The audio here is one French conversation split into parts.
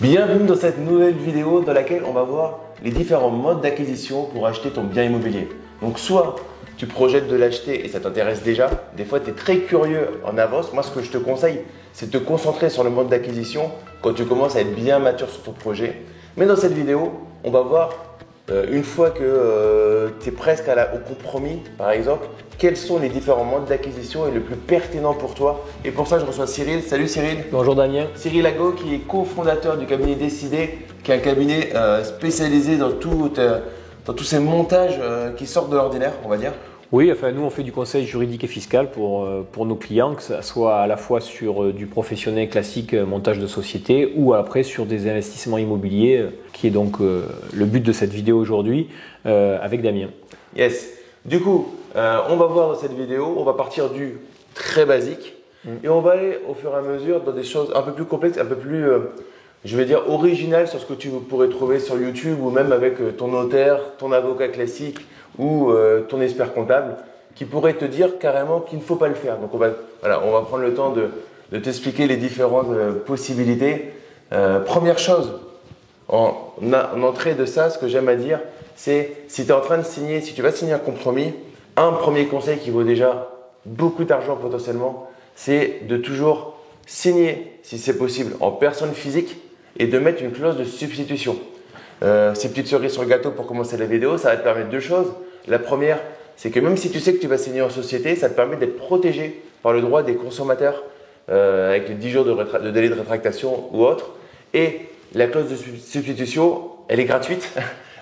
Bienvenue dans cette nouvelle vidéo dans laquelle on va voir les différents modes d'acquisition pour acheter ton bien immobilier. Donc soit tu projettes de l'acheter et ça t'intéresse déjà, des fois tu es très curieux en avance. Moi ce que je te conseille c'est de te concentrer sur le mode d'acquisition quand tu commences à être bien mature sur ton projet. Mais dans cette vidéo on va voir une fois que tu es presque au compromis par exemple, quels sont les différents modes d'acquisition et le plus pertinent pour toi. Et pour ça, je reçois Cyril. Salut Cyril. Bonjour Damien. Cyril Lago qui est cofondateur du cabinet Décidé, qui est un cabinet spécialisé dans tous ces montages qui sortent de l'ordinaire, on va dire. Oui, enfin nous on fait du conseil juridique et fiscal pour nos clients, que ce soit à la fois sur du professionnel classique, montage de société, ou après sur des investissements immobiliers, qui est donc le but de cette vidéo aujourd'hui avec Damien. Yes. Du coup, on va voir dans cette vidéo, on va partir du très basique et on va aller au fur et à mesure dans des choses un peu plus complexes, un peu plus, je vais dire, originales sur ce que tu pourrais trouver sur YouTube ou même avec ton notaire, ton avocat classique ou ton expert comptable qui pourrait te dire carrément qu'il ne faut pas le faire. Donc on va prendre le temps de t'expliquer les différentes possibilités. Première chose, en entrée de ça, ce que j'aime à dire, c'est si tu es en train de signer, si tu vas signer un compromis, un premier conseil qui vaut déjà beaucoup d'argent potentiellement, c'est de toujours signer, si c'est possible, en personne physique et de mettre une clause de substitution. Ces petites cerises sur le gâteau pour commencer la vidéo, ça va te permettre deux choses. La première, c'est que même si tu sais que tu vas signer en société, ça te permet d'être protégé par le droit des consommateurs avec les 10 jours de délai de rétractation ou autre. Et la clause de substitution, elle est gratuite,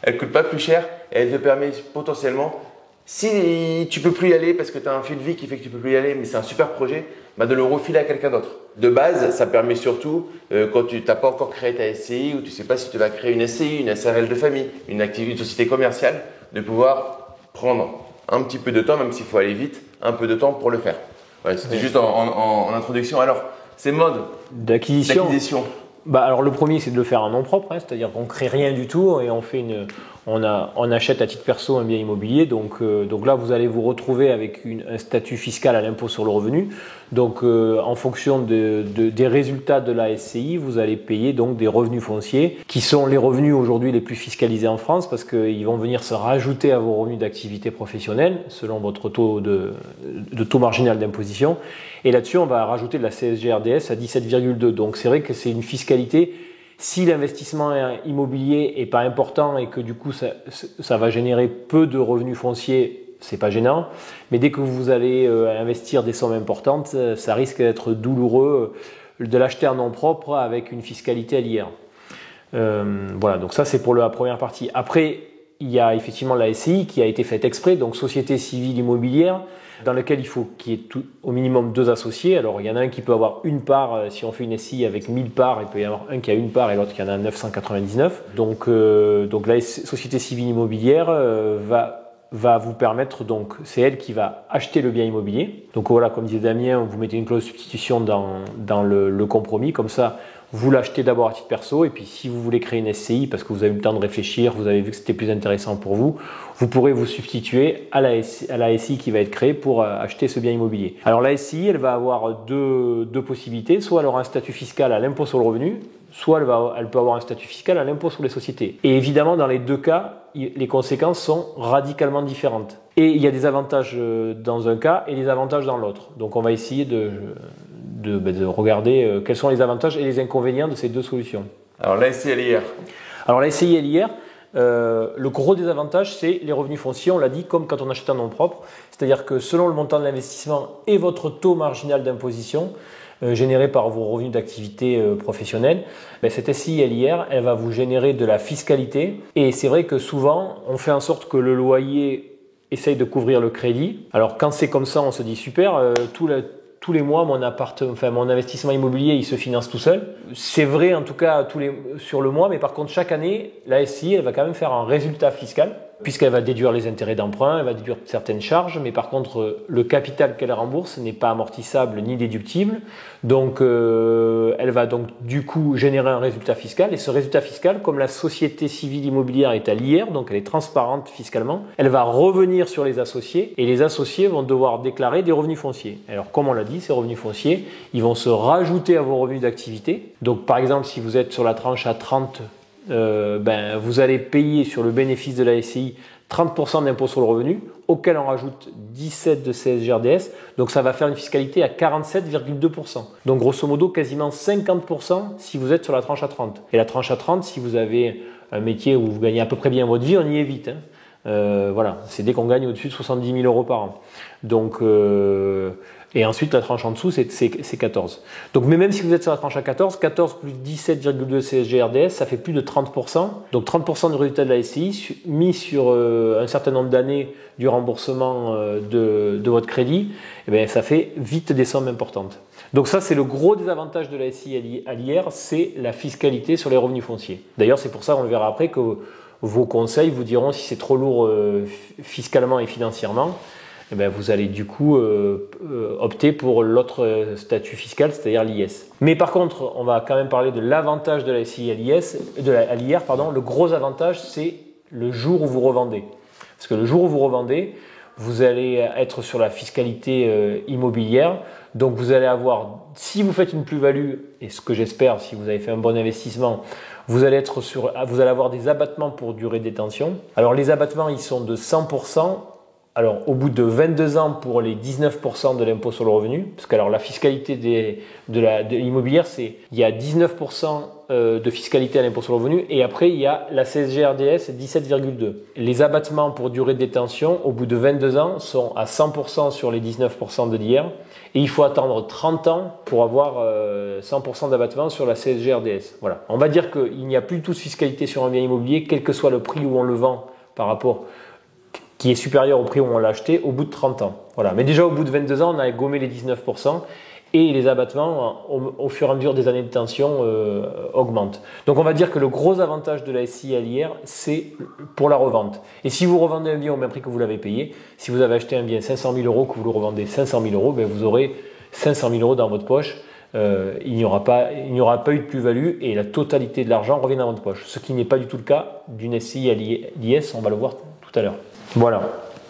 elle ne coûte pas plus cher et elle te permet potentiellement, si tu ne peux plus y aller parce que tu as un fil de vie qui fait que tu ne peux plus y aller, mais c'est un super projet, de le refiler à quelqu'un d'autre. De base, ça permet surtout, quand tu n'as pas encore créé ta SCI ou tu ne sais pas si tu vas créer une SCI, une SARL de famille, une société commerciale, de pouvoir prendre un petit peu de temps, même s'il faut aller vite, un peu de temps pour le faire. Ouais, c'était juste en introduction. Alors, ces modes d'acquisition. Alors le premier c'est de le faire en nom propre, c'est-à-dire qu'on ne crée rien du tout et on achète à titre perso un bien immobilier. Donc là vous allez vous retrouver avec un statut fiscal à l'impôt sur le revenu. Donc en fonction des résultats de la SCI, vous allez payer donc des revenus fonciers qui sont les revenus aujourd'hui les plus fiscalisés en France parce qu'ils vont venir se rajouter à vos revenus d'activité professionnelle selon votre taux de taux marginal d'imposition. Et là-dessus on va rajouter de la CSG-RDS à 17,2. Donc c'est vrai que c'est une fiscalité. Si l'investissement immobilier n'est pas important et que du coup ça va générer peu de revenus fonciers, c'est pas gênant. Mais dès que vous allez investir des sommes importantes, ça risque d'être douloureux de l'acheter en nom propre avec une fiscalité à l'IR. Voilà, donc ça c'est pour la première partie. Après, il y a effectivement la SCI qui a été faite exprès, donc Société Civile Immobilière, dans lequel il faut qu'il y ait au minimum 2 associés. Alors il y en a un qui peut avoir une part, si on fait une SCI avec 1000 parts, il peut y avoir un qui a une part et l'autre qui en a 999. Donc la Société Civile Immobilière va vous permettre, donc c'est elle qui va acheter le bien immobilier. Donc voilà, comme disait Damien, vous mettez une clause de substitution dans le compromis, comme ça vous l'achetez d'abord à titre perso et puis si vous voulez créer une SCI parce que vous avez eu le temps de réfléchir, vous avez vu que c'était plus intéressant pour vous, vous pourrez vous substituer à la SCI qui va être créée pour acheter ce bien immobilier. Alors la SCI, elle va avoir deux possibilités, soit elle aura un statut fiscal à l'impôt sur le revenu, soit elle peut avoir un statut fiscal à l'impôt sur les sociétés. Et évidemment, dans les deux cas, les conséquences sont radicalement différentes. Et il y a des avantages dans un cas et des avantages dans l'autre. Donc on va essayer de regarder quels sont les avantages et les inconvénients de ces deux solutions. Alors la SCI et l'IR. Alors la SCI et l'IR, le gros des avantages, c'est les revenus fonciers, on l'a dit, comme quand on achète un nom propre. C'est-à-dire que selon le montant de l'investissement et votre taux marginal d'imposition, généré par vos revenus d'activité professionnelle, cette SCI et l'IR, elle va vous générer de la fiscalité. Et c'est vrai que souvent, on fait en sorte que le loyer essaye de couvrir le crédit. Alors quand c'est comme ça, on se dit super, tous les mois, mon investissement immobilier, il se finance tout seul. C'est vrai en tout cas sur le mois, mais par contre chaque année, la SCI, elle va quand même faire un résultat fiscal. puisqu'elle va déduire les intérêts d'emprunt, elle va déduire certaines charges, mais par contre, le capital qu'elle rembourse n'est pas amortissable ni déductible. Donc, elle va donc du coup générer un résultat fiscal. Et ce résultat fiscal, comme la société civile immobilière est à l'IR, donc elle est transparente fiscalement, elle va revenir sur les associés et les associés vont devoir déclarer des revenus fonciers. Alors, comme on l'a dit, ces revenus fonciers, ils vont se rajouter à vos revenus d'activité. Donc, par exemple, si vous êtes sur la tranche à 30, vous allez payer sur le bénéfice de la SCI 30% d'impôt sur le revenu, auquel on rajoute 17 de CSG-RDS, donc ça va faire une fiscalité à 47,2%. Donc grosso modo, quasiment 50% si vous êtes sur la tranche à 30. Et la tranche à 30, si vous avez un métier où vous gagnez à peu près bien votre vie, on y est vite. Voilà, c'est dès qu'on gagne au-dessus de 70 000 euros par an. Donc, et ensuite, la tranche en dessous, c'est 14. Donc, mais même si vous êtes sur la tranche à 14, 14 plus 17,2 CSG-RDS, ça fait plus de 30%. Donc, 30% du résultat de la SCI mis sur un certain nombre d'années du remboursement de votre crédit, eh bien, ça fait vite des sommes importantes. Donc ça, c'est le gros désavantage de la SCI à l'IR, c'est la fiscalité sur les revenus fonciers. D'ailleurs, c'est pour ça, on le verra après, que vos conseils vous diront si c'est trop lourd fiscalement et financièrement. Eh bien, vous allez du coup opter pour l'autre statut fiscal, c'est-à-dire l'IS. Mais par contre, on va quand même parler de l'avantage de la SCI à l'IR. Le gros avantage, c'est le jour où vous revendez. Parce que le jour où vous revendez, vous allez être sur la fiscalité immobilière. Donc vous allez avoir, si vous faites une plus-value, et ce que j'espère, si vous avez fait un bon investissement, vous allez avoir des abattements pour durée de détention. Alors les abattements, ils sont de 100%. Alors, au bout de 22 ans pour les 19% de l'impôt sur le revenu, parce que alors la fiscalité de l'immobilière, c'est il y a 19% de fiscalité à l'impôt sur le revenu et après il y a la CSG-RDS 17,2. Les abattements pour durée de détention au bout de 22 ans sont à 100% sur les 19% de l'IR et il faut attendre 30 ans pour avoir 100% d'abattement sur la CSG-RDS. Voilà. On va dire qu'il n'y a plus du tout de fiscalité sur un bien immobilier, quel que soit le prix où on le vend par rapport qui est supérieur au prix où on l'a acheté au bout de 30 ans. Voilà. Mais déjà au bout de 22 ans, on a gommé les 19% et les abattements au fur et à mesure des années de détention augmentent. Donc on va dire que le gros avantage de la SCI à l'IR, c'est pour la revente. Et si vous revendez un bien au même prix que vous l'avez payé, si vous avez acheté un bien 500 000 euros, que vous le revendez 500 000 euros, ben vous aurez 500 000 euros dans votre poche. Il n'y aura pas eu de plus-value et la totalité de l'argent revient dans votre poche. Ce qui n'est pas du tout le cas d'une SCI à l'IS, on va le voir tout à l'heure. Voilà.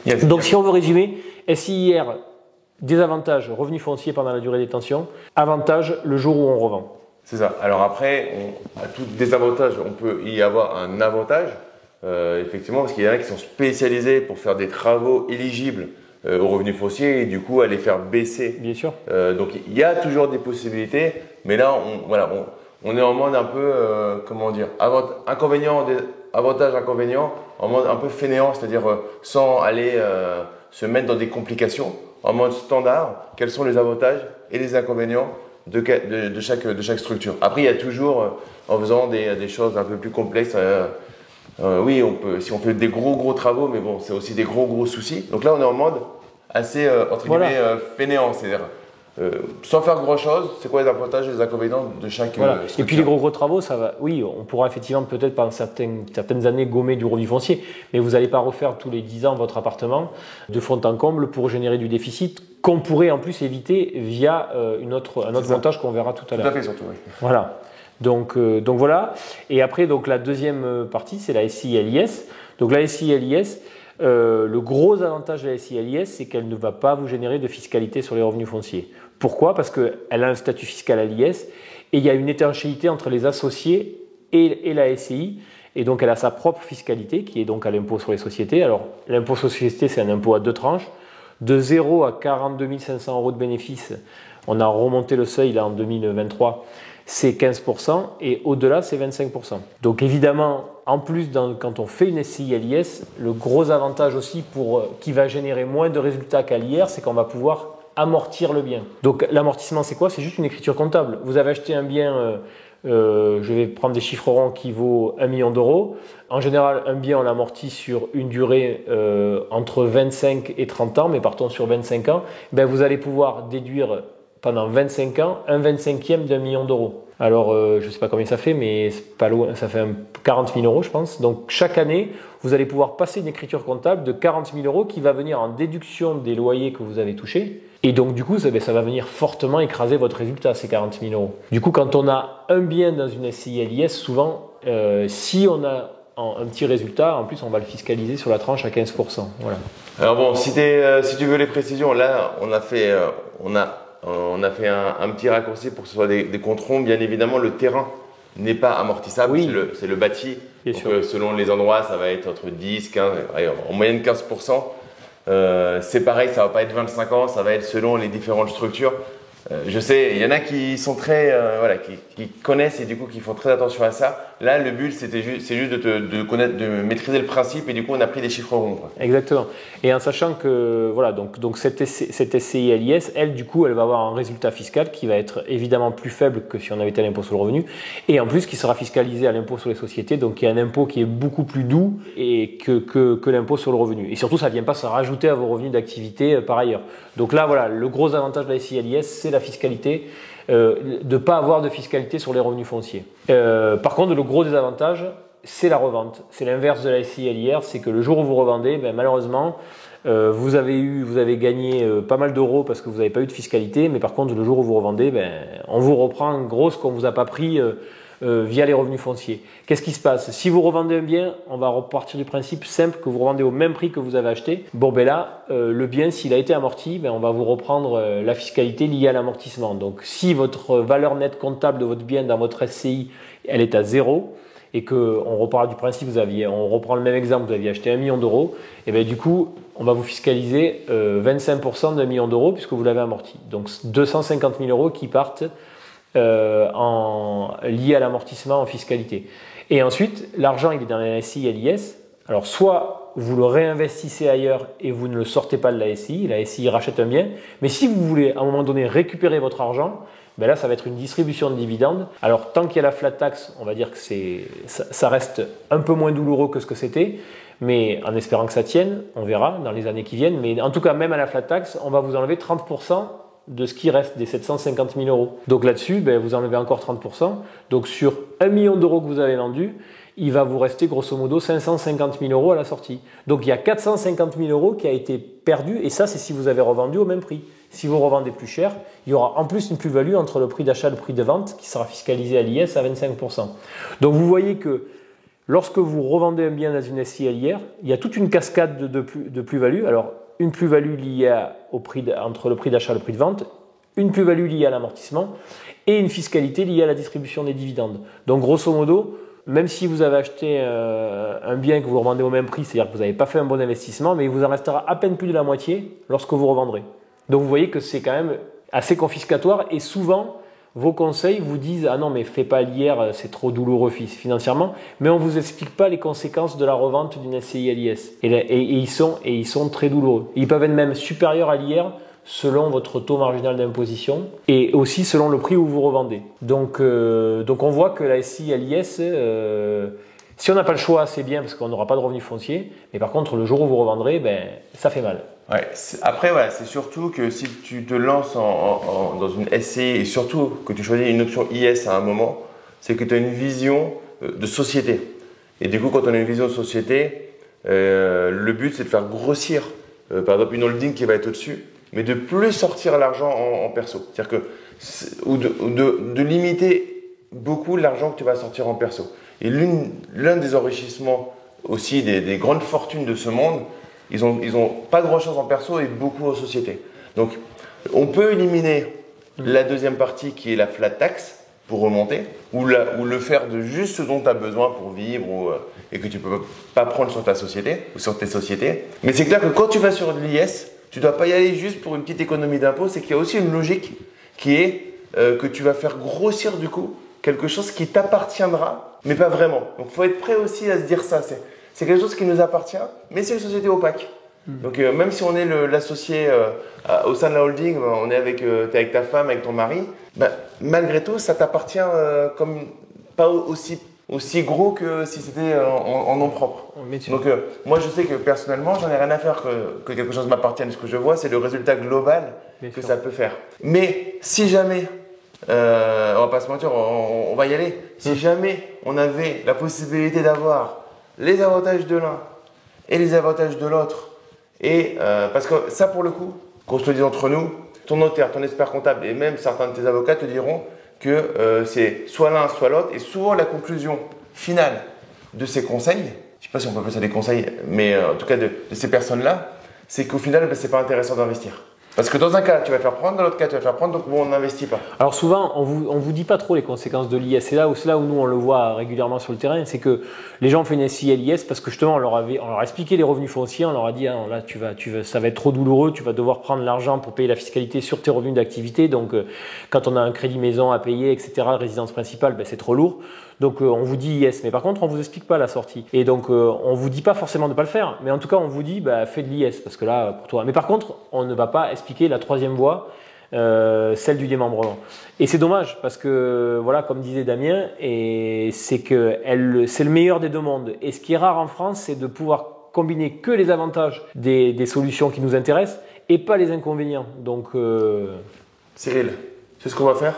Yes. Donc si on veut résumer, SCIR, désavantage, revenus fonciers pendant la durée de détention, avantage le jour où on revend. C'est ça. Alors après, à tout désavantage, on peut y avoir un avantage, effectivement, parce qu'il y en a qui sont spécialisés pour faire des travaux éligibles aux revenus fonciers et du coup à les faire baisser. Bien sûr. Donc il y a toujours des possibilités, mais là, on est en mode un peu, avantage, inconvénient, en mode un peu fainéant, c'est-à-dire sans aller se mettre dans des complications, en mode standard, quels sont les avantages et les inconvénients de chaque structure. Après, il y a toujours, en faisant des choses un peu plus complexes, oui, si on fait des gros travaux, mais bon, c'est aussi des gros soucis. Donc là, on est en mode assez, entre guillemets, fainéant, c'est-à-dire sans faire grand-chose, c'est quoi les avantages et les inconvénients de chaque structure. Et puis les gros travaux, ça va. Oui, on pourra effectivement peut-être pendant certaines années gommer du revenu foncier, mais vous n'allez pas refaire tous les 10 ans votre appartement de fond en comble pour générer du déficit qu'on pourrait en plus éviter via un autre montage qu'on verra tout à l'heure. Tout à fait, surtout, oui. Voilà. Donc voilà. Et après, donc la deuxième partie, c'est la SCI à l'IS. Donc la SCI à l'IS, le gros avantage de la SCI à l'IS, c'est qu'elle ne va pas vous générer de fiscalité sur les revenus fonciers. Pourquoi ? Parce qu'elle a un statut fiscal à l'IS et il y a une étanchéité entre les associés et la SCI. Et donc elle a sa propre fiscalité qui est donc à l'impôt sur les sociétés. Alors l'impôt sur les sociétés, c'est un impôt à deux tranches. De 0 à 42 500 euros de bénéfices, on a remonté le seuil là en 2023. C'est 15% et au-delà, c'est 25%. Donc évidemment, en plus, quand on fait une SCI à l'IS, le gros avantage aussi qui va générer moins de résultats qu'à l'IR, c'est qu'on va pouvoir amortir le bien. Donc l'amortissement, c'est quoi ? C'est juste une écriture comptable. Vous avez acheté un bien, je vais prendre des chiffres ronds, qui vaut 1 million d'euros. En général, un bien, on l'amortit sur une durée entre 25 et 30 ans, mais partons sur 25 ans. Ben, vous allez pouvoir déduire pendant 25 ans, un 25e d'1 million d'euros. Alors, je ne sais pas combien ça fait, mais c'est pas loin, ça fait 40 000 euros, je pense. Donc, chaque année, vous allez pouvoir passer une écriture comptable de 40 000 euros qui va venir en déduction des loyers que vous avez touchés. Et donc, du coup, ça va venir fortement écraser votre résultat, ces 40 000 euros. Du coup, quand on a un bien dans une SCI LIS, souvent, si on a un petit résultat, en plus, on va le fiscaliser sur la tranche à 15%. Voilà. Alors bon, si tu veux les précisions, là, on a fait un petit raccourci pour que ce soit des comptes ronds. Bien évidemment, le terrain n'est pas amortissable, oui, c'est le bâti. Donc, selon les endroits, ça va être entre 10, 15, en moyenne 15%. C'est pareil, ça va pas être 25 ans, ça va être selon les différentes structures. Je sais, il y en a qui sont très, qui connaissent et du coup qui font très attention à ça. Là, le but, c'est juste de connaître, de maîtriser le principe et du coup, on a pris des chiffres ronds. Quoi. Exactement. Et en sachant que voilà, donc cette SCI LIS, elle, du coup, elle va avoir un résultat fiscal qui va être évidemment plus faible que si on avait été à l'impôt sur le revenu, et en plus qui sera fiscalisé à l'impôt sur les sociétés, donc il y a un impôt qui est beaucoup plus doux et que l'impôt sur le revenu. Et surtout, ça ne vient pas se rajouter à vos revenus d'activité par ailleurs. Donc là, voilà, le gros avantage de la SCI LIS, c'est la fiscalité. De ne pas avoir de fiscalité sur les revenus fonciers. Par contre, le gros désavantage, c'est la revente. C'est l'inverse de la SCI LIR, c'est que le jour où vous revendez, malheureusement, vous avez gagné pas mal d'euros parce que vous n'avez pas eu de fiscalité, mais par contre, le jour où vous revendez, on vous reprend gros ce qu'on ne vous a pas pris via les revenus fonciers. Qu'est-ce qui se passe? Si vous revendez un bien, on va repartir du principe simple que vous revendez au même prix que vous avez acheté. Bon, là, le bien, s'il a été amorti, on va vous reprendre la fiscalité liée à l'amortissement. Donc, si votre valeur nette comptable de votre bien dans votre SCI, elle est à 0, et qu'on repart du principe, on reprend le même exemple, vous aviez acheté 1 million d'euros, et bien du coup, on va vous fiscaliser 25% d'1 million d'euros puisque vous l'avez amorti. Donc 250 000 euros qui partent liés à l'amortissement en fiscalité. Et ensuite, l'argent, il est dans la SCI LIS. Alors soit vous le réinvestissez ailleurs et vous ne le sortez pas de la SCI rachète un bien, mais si vous voulez à un moment donné récupérer votre argent, là, ça va être une distribution de dividendes. Alors, tant qu'il y a la flat tax, on va dire que ça reste un peu moins douloureux que ce que c'était, mais en espérant que ça tienne, on verra dans les années qui viennent. Mais en tout cas, même à la flat tax, on va vous enlever 30% de ce qui reste des 750 000 euros. Donc là-dessus, vous enlevez encore 30%. Donc sur 1 million d'euros que vous avez vendu, il va vous rester grosso modo 550 000 euros à la sortie. Donc il y a 450 000 euros qui a été perdu, et ça c'est si vous avez revendu au même prix. Si vous revendez plus cher, il y aura en plus une plus-value entre le prix d'achat et le prix de vente qui sera fiscalisé à l'IS à 25%. Donc vous voyez que lorsque vous revendez un bien dans une SCI LIR, il y a toute une cascade de plus-value. Alors une plus-value liée entre le prix d'achat et le prix de vente, une plus-value liée à l'amortissement et une fiscalité liée à la distribution des dividendes. Donc grosso modo, même si vous avez acheté un bien que vous revendez au même prix, c'est-à-dire que vous n'avez pas fait un bon investissement, mais il vous en restera à peine plus de la moitié lorsque vous revendrez. Donc vous voyez que c'est quand même assez confiscatoire et souvent vos conseils vous disent « Ah non, mais fais pas l'IR, c'est trop douloureux financièrement », mais on ne vous explique pas les conséquences de la revente d'une SCI LIS. Et ils sont très douloureux. Ils peuvent être même supérieurs à l'IR selon votre taux marginal d'imposition et aussi selon le prix où vous revendez. Donc on voit que la SCI LIS, si on n'a pas le choix, c'est bien parce qu'on n'aura pas de revenus fonciers, mais par contre, le jour où vous revendrez, ça fait mal. Ouais, après, voilà, c'est surtout que si tu te lances dans une SCI et surtout que tu choisis une option IS à un moment, c'est que tu as une vision de société. Et du coup, quand on a une vision de société, le but c'est de faire grossir, par exemple, une holding qui va être au-dessus, mais de plus sortir l'argent en perso. C'est-à-dire que, ou de limiter beaucoup l'argent que tu vas sortir en perso. Et l'un des enrichissements aussi des grandes fortunes de ce monde, ils ont pas grand-chose en perso et beaucoup en société. Donc, on peut éliminer la deuxième partie qui est la flat tax pour remonter, ou le faire de juste ce dont tu as besoin pour vivre et que tu peux pas prendre sur ta société ou sur tes sociétés. Mais c'est clair que quand tu vas sur l'IS, tu dois pas y aller juste pour une petite économie d'impôt, c'est qu'il y a aussi une logique qui est que tu vas faire grossir du coup quelque chose qui t'appartiendra, mais pas vraiment. Donc, il faut être prêt aussi à se dire ça. C'est quelque chose qui nous appartient, mais c'est une société opaque. Donc, même si on est l'associé au sein de la holding, on est t'es avec ta femme, avec ton mari, malgré tout, ça t'appartient comme pas aussi gros que si c'était en nom propre. Donc, moi, je sais que personnellement, j'en ai rien à faire que quelque chose m'appartienne. Ce que je vois, c'est le résultat global que ça peut faire. Mais si jamais on va pas se mentir, on va y aller. Si jamais on avait la possibilité d'avoir les avantages de l'un et les avantages de l'autre, et parce que ça pour le coup, qu'on se le dise entre nous, ton notaire, ton expert comptable et même certains de tes avocats te diront que c'est soit l'un, soit l'autre, et souvent la conclusion finale de ces conseils, je ne sais pas si on peut appeler ça des conseils, mais en tout cas de ces personnes-là, c'est qu'au final, ce n'est pas intéressant d'investir. Parce que dans un cas, tu vas te faire prendre, dans l'autre cas, tu vas te faire prendre, donc bon, on n'investit pas. Alors souvent, on vous dit pas trop les conséquences de l'IS. C'est là où nous, on le voit régulièrement sur le terrain, c'est que les gens font une SCI à l'IS parce que justement, on leur a expliqué les revenus fonciers, on leur a dit, hein, là, ça va être trop douloureux, tu vas devoir prendre l'argent pour payer la fiscalité sur tes revenus d'activité. Donc, quand on a un crédit maison à payer, etc., résidence principale, c'est trop lourd. Donc on vous dit yes, mais par contre on vous explique pas la sortie. Et donc on vous dit pas forcément de pas le faire, mais en tout cas on vous dit fais de l'IS parce que là pour toi. Mais par contre on ne va pas expliquer la troisième voie, celle du démembrement. Et c'est dommage parce que voilà comme disait Damien, et c'est le meilleur des deux mondes. Et ce qui est rare en France, c'est de pouvoir combiner que les avantages des solutions qui nous intéressent et pas les inconvénients. Donc Cyril, c'est ce qu'on va faire.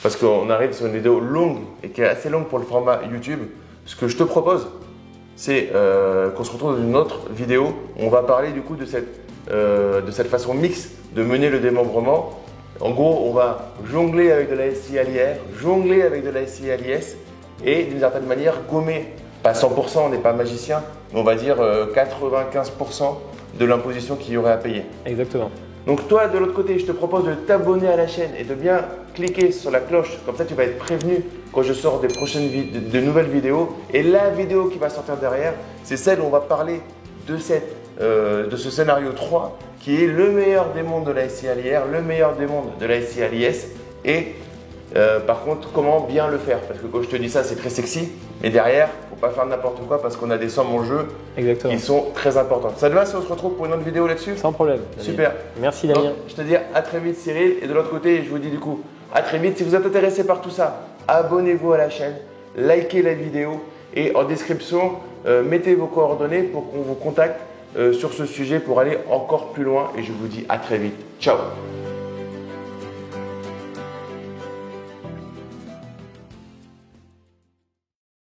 Parce qu'on arrive sur une vidéo longue et qui est assez longue pour le format YouTube. Ce que je te propose, c'est qu'on se retrouve dans une autre vidéo. On va parler du coup de cette façon mixte de mener le démembrement. En gros, on va jongler avec de la SCI à l'IR, jongler avec de la SCI à l'IS et d'une certaine manière gommer, pas 100%, on n'est pas magicien, mais on va dire 95% de l'imposition qu'il y aurait à payer. exactement. Donc toi, de l'autre côté, je te propose de t'abonner à la chaîne et de bien cliquer sur la cloche. Comme ça, tu vas être prévenu quand je sors de nouvelles vidéos. Et la vidéo qui va sortir derrière, c'est celle où on va parler de ce scénario 3 qui est le meilleur des mondes de la SCI à l'IR, le meilleur des mondes de la SCI à l'IS. Et par contre, comment bien le faire? Parce que quand je te dis ça, c'est très sexy. Mais derrière, il ne faut pas faire n'importe quoi parce qu'on a des sommes en jeu qui sont très importantes. Ça te va si on se retrouve pour une autre vidéo là-dessus? Sans problème. Super. Merci Damien. Donc, je te dis à très vite Cyril. Et de l'autre côté, je vous dis du coup à très vite. Si vous êtes intéressé par tout ça, abonnez-vous à la chaîne, likez la vidéo et en description, mettez vos coordonnées pour qu'on vous contacte sur ce sujet pour aller encore plus loin. Et je vous dis à très vite. Ciao.